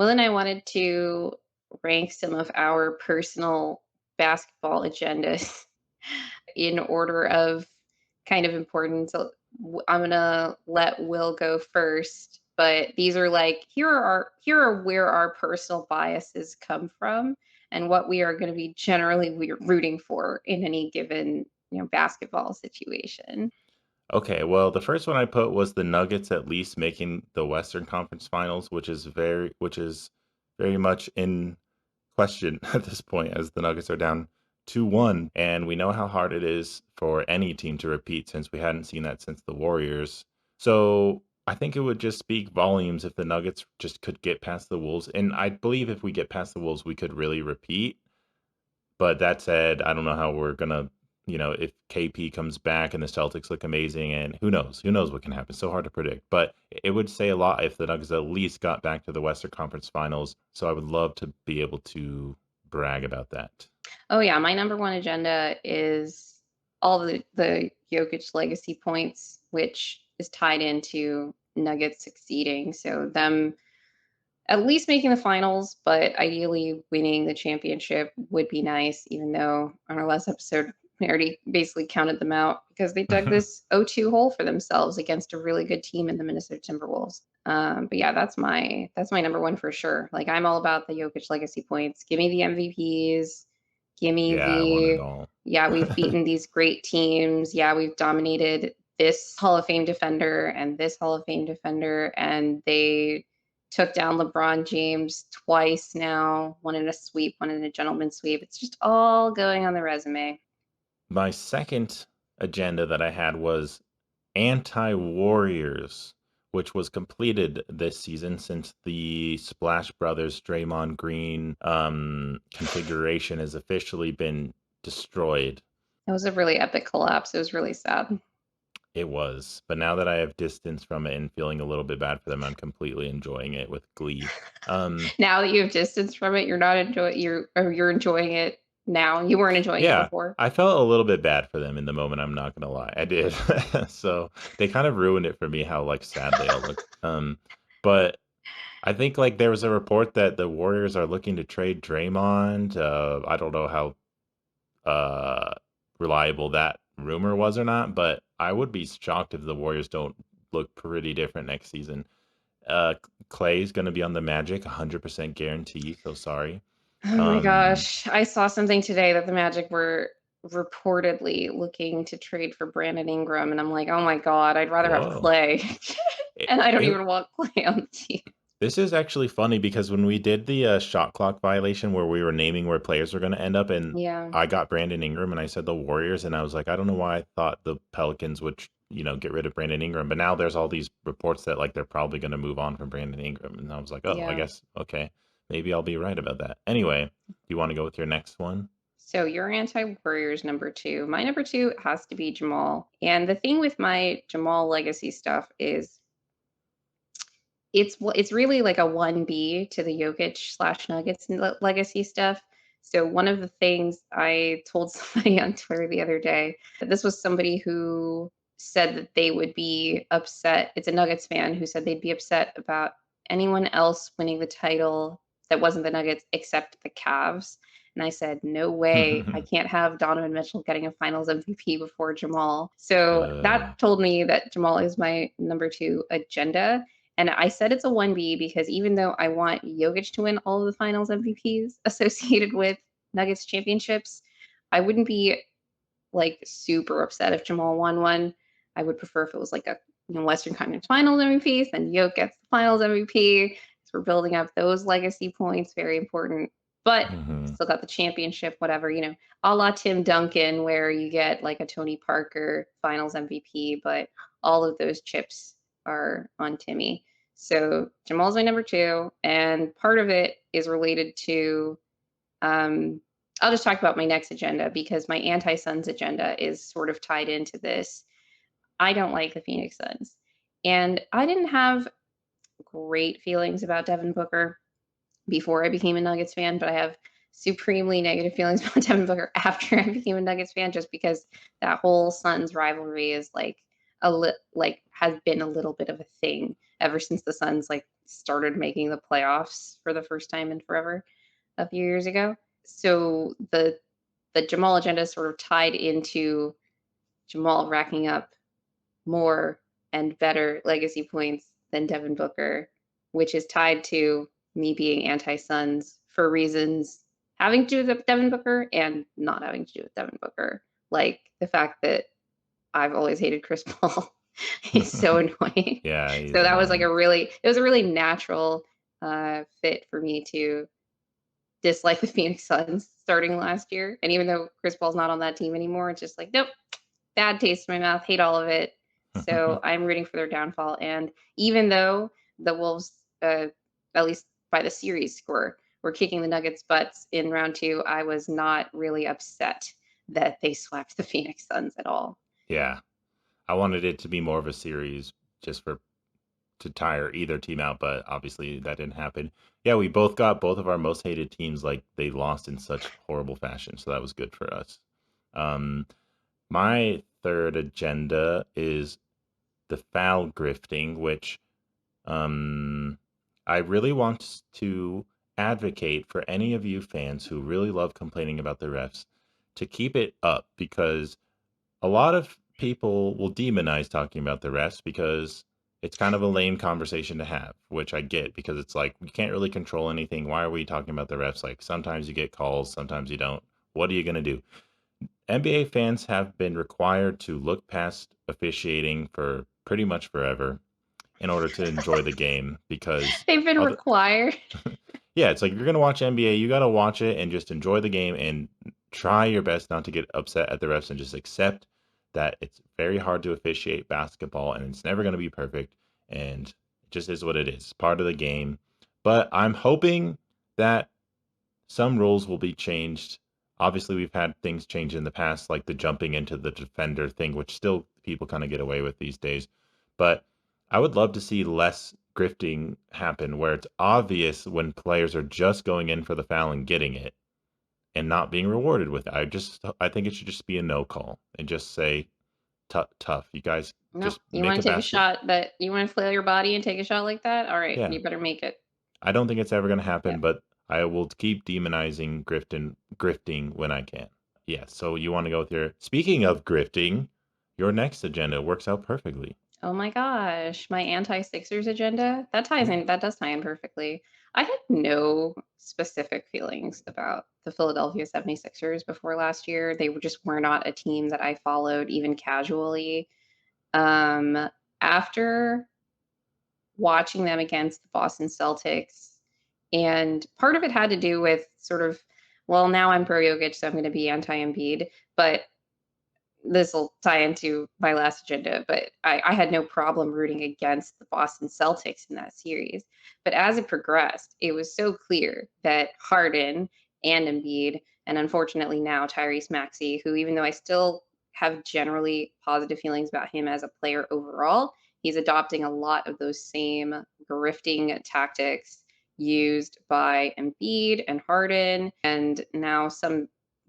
Will and I wanted to rank some of our personal basketball agendas in order of kind of importance. So I'm gonna let Will go first, but these are like here are where our personal biases come from and what we are going to be generally we're rooting for in any given basketball situation. Okay, well, the first one I put was the Nuggets at least making the Western Conference Finals, which is very much in question at this point as the Nuggets are down 2-1, and we know how hard it is for any team to repeat since we hadn't seen that since the Warriors. So, I think it would just speak volumes if the Nuggets just could get past the Wolves, and I believe if we get past the Wolves, we could really repeat. But that said, I don't know how we're gonna, if KP comes back and the Celtics look amazing, and who knows? Who knows what can happen? So hard to predict. But it would say a lot if the Nuggets at least got back to the Western Conference Finals. So I would love to be able to brag about that. Oh yeah, my number one agenda is all the Jokic legacy points, which is tied into Nuggets succeeding. So them at least making the finals, but ideally winning the championship would be nice, even though on our last episode we already basically counted them out because they dug this 0-2 hole for themselves against a really good team in the Minnesota Timberwolves. But yeah, that's my number one for sure. Like I'm all about the Jokic legacy points. Give me the MVPs. Give me Yeah, I want it the all. yeah, we've beaten these great teams. Yeah, we've dominated this Hall of Fame defender and this Hall of Fame defender, and they took down LeBron James twice now, one in a sweep, one in a gentleman's sweep. It's just all going on the resume. My second agenda that I had was Anti-Warriors, which was completed this season since the Splash Brothers Draymond Green configuration has officially been destroyed. It was a really epic collapse. It was really sad. It was, but now that I have distance from it and feeling a little bit bad for them, I'm completely enjoying it with glee. Um, Now that you have distance from it, you're enjoying it now. You weren't enjoying it yeah, before. I felt a little bit bad for them in the moment. I'm not gonna lie, I did. So they kind of ruined it for me how like sad they all looked. But I think, like, there was a report that the Warriors are looking to trade Draymond. I don't know how, uh, reliable that rumor was or not, but I would be shocked if the Warriors don't look pretty different next season. Clay's gonna be on the Magic, 100% guarantee, so sorry. Oh my Um, gosh. I saw something today that the Magic were reportedly looking to trade for Brandon Ingram, and I'm like, "Oh my god, I'd rather have whoa. Clay." It And I don't it even want Clay on the team. This is actually funny because when we did the, shot clock violation where we were naming where players were gonna end up, and Yeah. I got Brandon Ingram and I said the Warriors, and I was like, I don't know why I thought the Pelicans would, get rid of Brandon Ingram, but now there's all these reports that, like, they're probably gonna move on from Brandon Ingram, and I was like, "Oh, I Yeah. guess, okay, maybe I'll be right about that." Anyway, do you wanna go with your next one? So your anti-Warriors number 2. My number 2 has to be Jamal. And the thing with my Jamal legacy stuff is it's really like a 1B to the Jokic/Nuggets legacy stuff. So one of the things I told somebody on Twitter the other day, that this was somebody who said that they would be upset. It's a Nuggets fan who said they'd be upset about anyone else winning the title that wasn't the Nuggets except the Cavs. And I said, no way. I can't have Donovan Mitchell getting a finals MVP before Jamal. So Uh, that told me that Jamal is my number 2 agenda. And I said it's a 1B because even though I want Jokic to win all of the finals MVPs associated with Nuggets championships, I wouldn't be like super upset if Jamal won one. I would prefer if it was like a Western Conference Finals MVP, then Jokic gets the Finals MVP. So we're building up those legacy points, very important. But mhm. still got the championship, whatever, a la Tim Duncan, where you get like a Tony Parker Finals MVP, but all of those chips are on Timmy. So Jamal's my number 2, and part of it is related to um, I'll just talk about my next agenda because my anti-Suns agenda is sort of tied into this. I don't like the Phoenix Suns. And I didn't have great feelings about Devin Booker before I became a Nuggets fan, but I have supremely negative feelings about Devin Booker after I became a Nuggets fan just because that whole Suns rivalry is like has been a little bit of a thing ever since the Suns like started making the playoffs for the first time in forever a few years ago. So the Jamal agenda is sort of tied into Jamal racking up more and better legacy points than Devin Booker, which is tied to me being anti-Suns for reasons having to do with Devin Booker and not having to do with Devin Booker. Like the fact that I've always hated Chris Paul is so annoying. Yeah, he's So that was like annoying. it was a really natural fit for me to dislike the Phoenix Suns starting last year. And even though Chris Paul's not on that team anymore, it's just like, nope, bad taste in my mouth, hate all of it. So I'm rooting for their downfall. And even though the Wolves, at least by the series score, were kicking the Nuggets' butts in round two, I was not really upset that they swept the Phoenix Suns at all. Yeah. I wanted it to be more of a series just for to tire either team out, but obviously that didn't happen. Yeah, we both got both of our most hated teams like they lost in such horrible fashion, so that was good for us. Um, my third agenda is the foul grifting, which um, I really want to advocate for any of you fans who really love complaining about the refs to keep it up because a lot of people will demonize talking about the refs because it's kind of a lame conversation to have, which I get because it's like we can't really control anything. Why are we talking about the refs? Like sometimes you get calls, sometimes you don't. What are you going to do? NBA fans have been required to look past officiating for pretty much forever in order to enjoy the game because They've been other required. yeah, it's like if you're gonna watch NBA, you gotta watch it and just enjoy the game and try your best not to get upset at the refs and just accept that it's very hard to officiate basketball and it's never gonna be perfect and it just is what it is, part of the game. But I'm hoping that some rules will be changed. Obviously, we've had things change in the past, like the jumping into the defender thing, which still people kind of get away with these days. But I would love to see less grifting happen where it's obvious when players are just going in for the foul and getting it and not being rewarded with it. I think it should just be a no call and just say tough. You guys Nope. just You make want a to take a basket. shot that you want to flail your body and take a shot like that? All right, Yeah. you better make it. I don't think it's ever going to Yeah. happen, but I will keep demonizing grifting when I can. Yeah, so you want to go with your speaking of grifting, your next agenda works out perfectly. Oh my gosh, my anti-Sixers agenda? Yeah. That does tie in perfectly. I had no specific feelings about the Philadelphia 76ers before last year. They were not a team that I followed even casually. Um, After watching them against the Boston Celtics, and part of it had to do with sort of, well, now I'm pro Jokic, so I'm going to be anti Embiid, but this will tie into my last agenda, but I had no problem rooting against the Boston Celtics in that series. But as it progressed, it was so clear that Harden and Embiid, and unfortunately now Tyrese Maxey, who even though I still have generally positive feelings about him as a player overall, he's adopting a lot of those same grifting tactics used by Embiid and Harden, and now some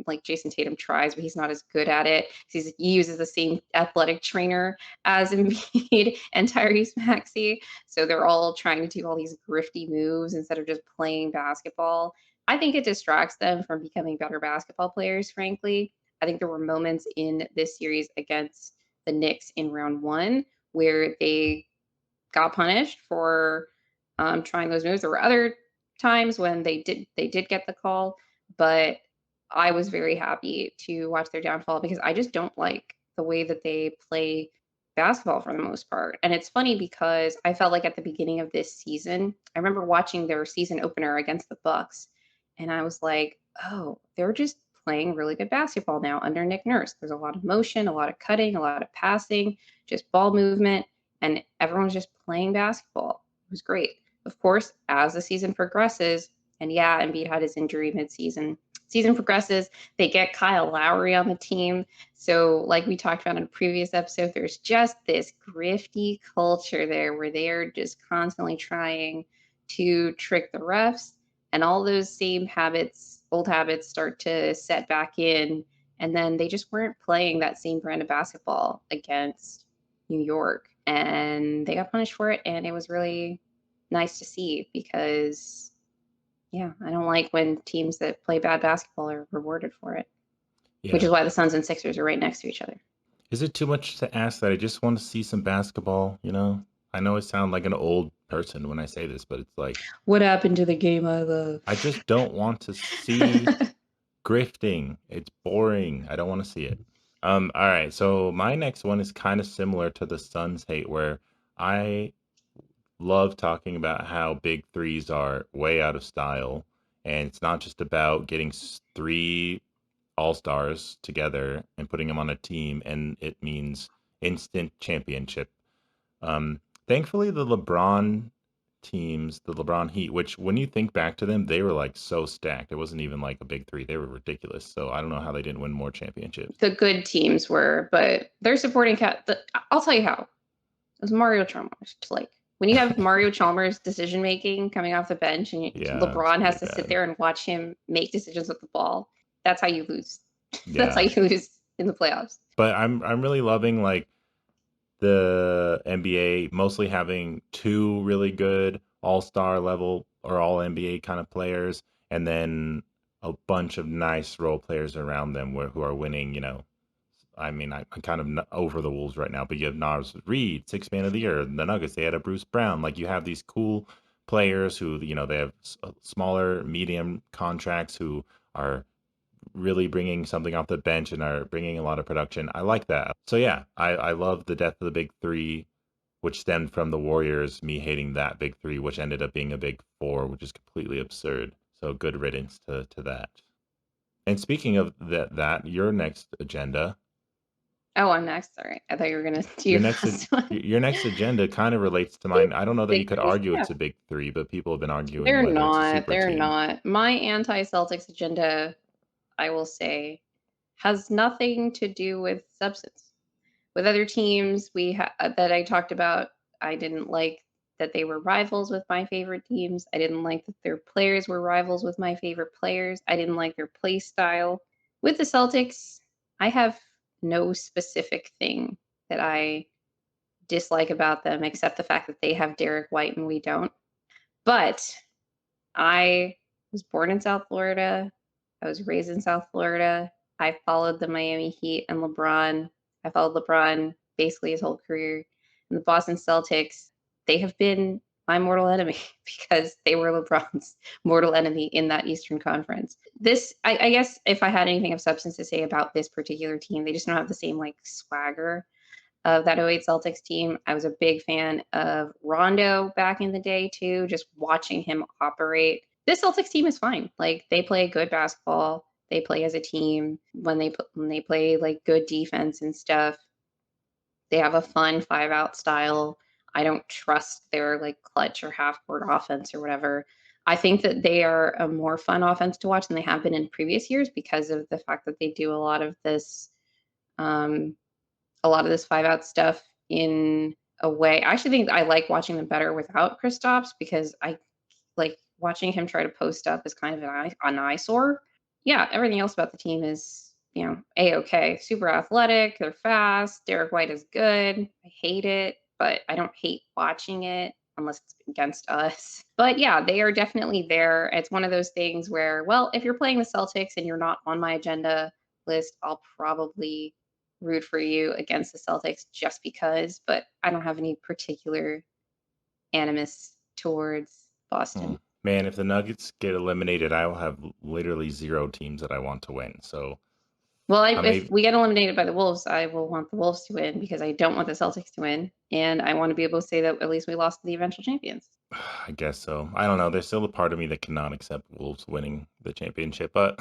like Jason Tatum tries, but he's not as good at it. He uses the same athletic trainer as Embiid and Tyrese Maxey. So they're all trying to do all these grifty moves instead of just playing basketball. I think it distracts them from becoming better basketball players, frankly. I think there were moments in this series against the Knicks in round one where they got punished for trying those moves. There were other times when they did get the call, but I was very happy to watch their downfall because I just don't like the way that they play basketball for the most part. And it's funny because I felt like at the beginning of this season, I remember watching their season opener against the Bucks, and I was like, "Oh, they're just playing really good basketball now under Nick Nurse. There's a lot of motion, a lot of cutting, a lot of passing, just ball movement, and everyone's just playing basketball." It was great. Of course, as the season progresses, and yeah, Embiid had his injury midseason. Season progresses, they get Kyle Lowry on the team. So, like we talked about in a previous episode, there's just this grifty culture there where they're just constantly trying to trick the refs, and all those same habits, old habits, start to set back in. And then they just weren't playing that same brand of basketball against New York, and they got punished for it, and it was really nice to see because, yeah, I don't like when teams that play bad basketball are rewarded for it, which is Yeah. why the Suns and Sixers are right next to each other. Is it too much to ask that I just want to see some basketball, you know? I know I sound like an old person when I say this, but it's like What happened to the game I love? I just don't want to see grifting. It's boring. I don't want to see it. All right. So my next one is kind of similar to the Suns hate, where I love talking about how big threes are way out of style. And it's not just about getting three all stars together and putting them on a team, and it means instant championship. Thankfully, the LeBron teams, the LeBron Heat, which when you think back to them, they were like so stacked. It wasn't even like a big three. They were ridiculous. So I don't know how they didn't win more championships. The good teams were, but their supporting cast. I'll tell you how. It was Mario Chalmers. Like when you have Mario Chalmers' decision making coming off the bench, and Yeah, it's LeBron pretty has to sit bad. there and watch him make decisions with the ball. That's how you lose. That's how Yeah. you lose in the playoffs. But I'm really loving like the NBA mostly having two really good all-star level or all NBA kind of players, and then a bunch of nice role players around them who are winning, I mean, I'm kind of over the Wolves right now, but you have Nars Reed, six man of the year. The Nuggets, they had a Bruce Brown. Like you have these cool players who, they have smaller, medium contracts who are really bringing something off the bench and are bringing a lot of production. I like that. So yeah, I love the death of the big three, which stemmed from the Warriors, me hating that big three, which ended up being a big four, which is completely absurd. So good riddance to that. And speaking of that, your next agenda, Oh, I'm next. Sorry, I thought you were gonna do your your next last one. your next agenda kind of relates to mine. I don't know that you Big could threes, argue yeah. it's a big three, but people have been arguing They're whether it's a not. super They're team. not. My anti-Celtics agenda, I will say, has nothing to do with substance. With other teams that I talked about, I didn't like that they were rivals with my favorite teams. I didn't like that their players were rivals with my favorite players. I didn't like their play style. With the Celtics, I have no specific thing that I dislike about them except the fact that they have Derek White and we don't. But I was born in South Florida. I was raised in South Florida. I followed the Miami Heat and LeBron. I followed LeBron basically his whole career. And the Boston Celtics, they have been my mortal enemy because they were LeBron's mortal enemy in that Eastern Conference. I guess, if I had anything of substance to say about this particular team, they just don't have the same like swagger of that '08 Celtics team. I was a big fan of Rondo back in the day too, just watching him operate. This Celtics team is fine. Like they play good basketball. They play as a team when they play like good defense and stuff. They have a fun five out style. I don't trust their like clutch or half court offense or whatever. I think that they are a more fun offense to watch than they have been in previous years because of the fact that they do um, a lot of this five out stuff in a way. I actually think I like watching them better without Kristaps because I like watching him try to post up is kind of an eyesore. Yeah, everything else about the team is, a-okay. Super athletic, they're fast. Derek White is good. I hate it, but I don't hate watching it unless it's against us. But yeah, they are definitely there. It's one of those things where, well, if you're playing the Celtics and you're not on my agenda list, I'll probably root for you against the Celtics just because, but I don't have any particular animus towards Hmm. Boston. Man, if the Nuggets get eliminated, I will have literally zero teams that I want to win. So Well, I if may, we get eliminated by the Wolves, I will want the Wolves to win because I don't want the Celtics to win, and I want to be able to say that at least we lost to the eventual champions. I guess so. I don't know. There's still a part of me that cannot accept Wolves winning the championship, but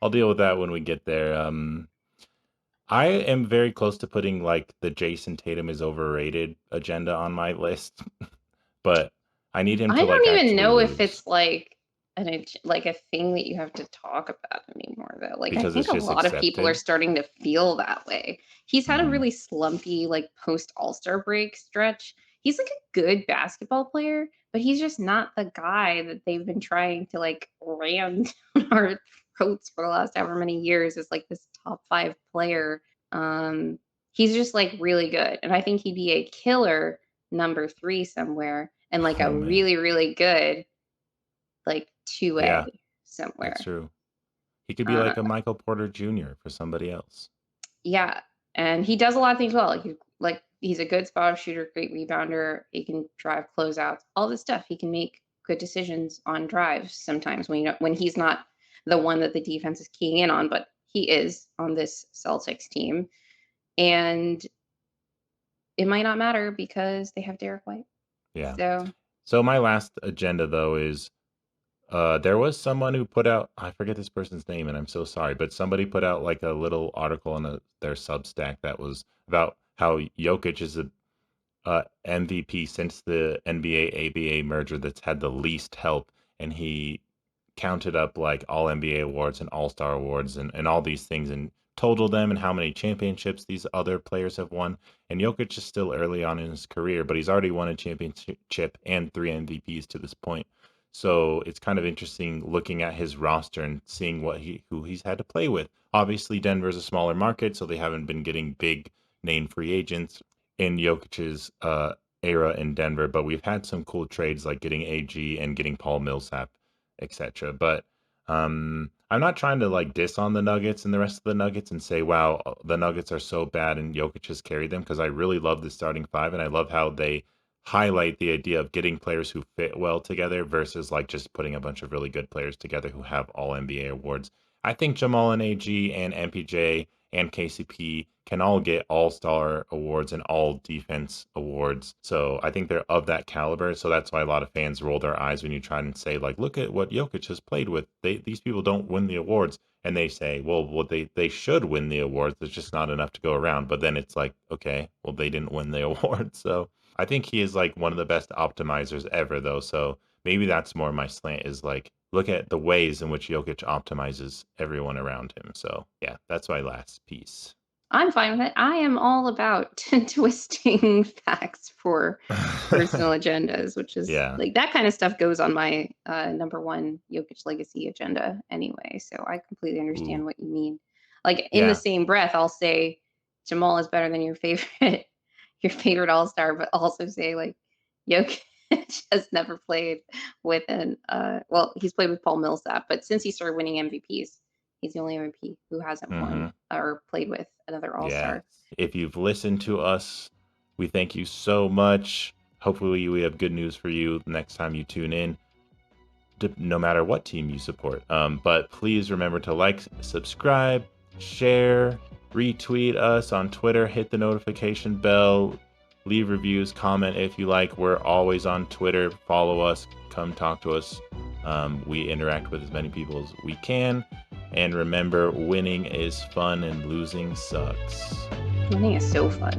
I'll deal with that when we get there. I am very close to putting like the Jason Tatum is overrated agenda on my list, but I need him I to like don't even actually know if lose it's like like a thing that you have to talk about anymore though. Like I because think it's a just lot of people are accepted. starting to feel that way. He's had a Hmm. really slumpy like post All-Star break stretch. He's like a good basketball player, but he's just not the guy that they've been trying to like ram down our throats for the last however many years as like this top 5 player. He's just like really good and I think he'd be a killer number 3 somewhere. and like a Oh man. really, really good like Yeah, 2A that's somewhere. true. He could be Uh, like a Michael Porter Jr. for somebody else. yeah, and he does a lot of things well. He's a good spot shooter, great rebounder. He can drive closeouts, all this stuff. He can make good decisions on drives sometimes when he's not the one that the defense is keying in on, but he is on this Celtics team. And it might not matter because they have Derek White. Yeah. So So my last agenda though is there was someone who put out, I forget this person's name, and I'm so sorry, but somebody put out like a little article on their Substack that was about how Jokic is a MVP since the NBA ABA merger that's had the least help, and he counted up like all NBA awards and All Star awards and all these things and totaled them and how many championships these other players have won. And Jokic is still early on in his career, but he's already won a championship and 3 MVPs to this point. So it's kind of interesting looking at his roster and seeing who he's had to play with. Obviously, Denver's a smaller market, so they haven't been getting big name free agents in Jokic's era in Denver, but we've had some cool trades like getting AG and getting Paul Millsap, etc. But I'm not trying to like diss on the Nuggets and the rest of the Nuggets and say, wow, the Nuggets are so bad and Jokic has carried them because I really love the starting five and I love how they highlight the idea of getting players who fit well together versus like just putting a bunch of really good players together who have all NBA awards. I think Jamal and AG and MPJ and KCP can all get all-star awards and all defense awards. So I think they're of that caliber. So that's why a lot of fans roll their eyes when you try and say, like, look at what Jokic has played with. These people don't win the awards. And they say, well, they should win the awards. There's just not enough to go around. But then it's like, okay, well, they didn't win the award. So I think he is like one of the best optimizers ever, though. So maybe that's more my slant is like, look at the ways in which Jokic optimizes everyone around him. So yeah, that's my last piece. I'm fine with it. I am all about twisting facts for personal agendas, which is Yeah. like that kind of stuff goes on my number one Jokic legacy agenda anyway. So I completely understand Ooh. what you mean. Like in the Yeah. same breath, I'll say Jamal is better than your favorite all star, but also say like Jokic has never played with well, he's played with Paul Millsap, but since he started winning MVPs, he's the only MVP who hasn't won Mhm. or played with another all Yes. star. If you've listened to us, we thank you so much. Hopefully, we have good news for you the next time you tune in, no matter what team you support. But please remember to like, subscribe, share, retweet us on Twitter, hit the notification bell, leave reviews, comment if you like. We're always on Twitter. Follow us, come talk to us. We interact with as many people as we can. And remember, winning is fun and losing sucks. Winning is so fun.